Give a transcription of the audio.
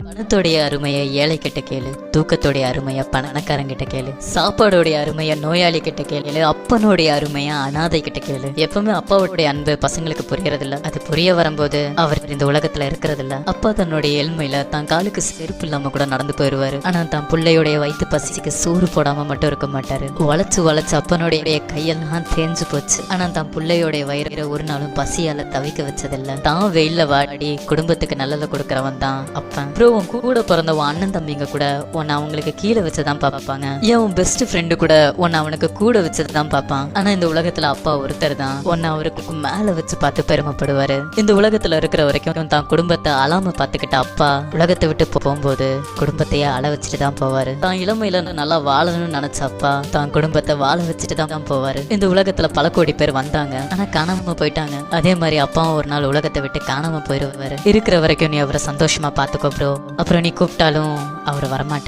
பணத்தோடைய அருமையை ஏழை கிட்ட கேளு, தூக்கத்தோடைய அருமையை பணக்காரங்கிட்ட கேளு, சாப்பாடோடைய அருமையை நோயாளி கிட்ட கேளு, அப்பனுடைய அருமையை அனாதை கிட்ட கேளு. எப்பவுமே அப்பாவுடைய அன்பு பசங்களுக்கு புரியறது இல்ல. அது புரிய வரும்போது அவர் இந்த உலகத்துல இருக்கிறது இல்ல. அப்பா தன்னுடைய ஏழ்மையில தான் காலுக்கு செருப்பு இல்லாம கூட நடந்து போயிருவாரு. ஆனா தான் பிள்ளையுடைய வயிற்று பசிக்கு சோறு போடாம மட்டும் இருக்க மாட்டாரு. வளைச்சு அப்பனுடைய கையெல்லாம் தேஞ்சு போச்சு. ஆனா தான் பிள்ளையோடைய வயிறு ஒரு நாளும் பசியால தவிக்க வச்சதில்ல. தான் வெயில்ல வாடி குடும்பத்துக்கு நல்லதை கொடுக்கறவன் தான் அப்பன். உன் கூட பிறந்த உன் அண்ணன் தம்பிங்க கூட உன்னை அவங்களுக்கு கீழே வச்சுதான் பார்ப்பாங்க. ஏன் உன் பெஸ்ட் ஃப்ரெண்டு கூட உன்னை அவனுக்கு கூட வச்சதுதான் பார்ப்பான். ஆனா இந்த உலகத்துல அப்பா ஒருத்தர் தான் உன்னை அவருக்கு மேல வச்சு பார்த்து பெருமைப்படுவாரு. இந்த உலகத்துல இருக்கிற வரைக்கும் தான் குடும்பத்தை அழாம பார்த்துக்கிட்ட அப்பா உலகத்தை விட்டு போகும்போது குடும்பத்தையே அழ வச்சுட்டு தான் போவாரு. தான் இளமையில நல்லா வாழணும்னு நினைச்ச அப்பா தான் குடும்பத்தை வாழ வச்சுட்டு தான் போவாரு. இந்த உலகத்துல பல கோடி பேர் வந்தாங்க, ஆனா காணாம போயிட்டாங்க. அதே மாதிரி அப்பாவும் ஒரு நாள் உலகத்தை விட்டு காணாம போயிடுவாரு. இருக்கிற வரைக்கும் நீ அவரை சந்தோஷமா பாத்துக்கோ ப்ரோ. அப்புறம் நீ கூப்பிட்டாலும் அவர் வரமாட்டார்.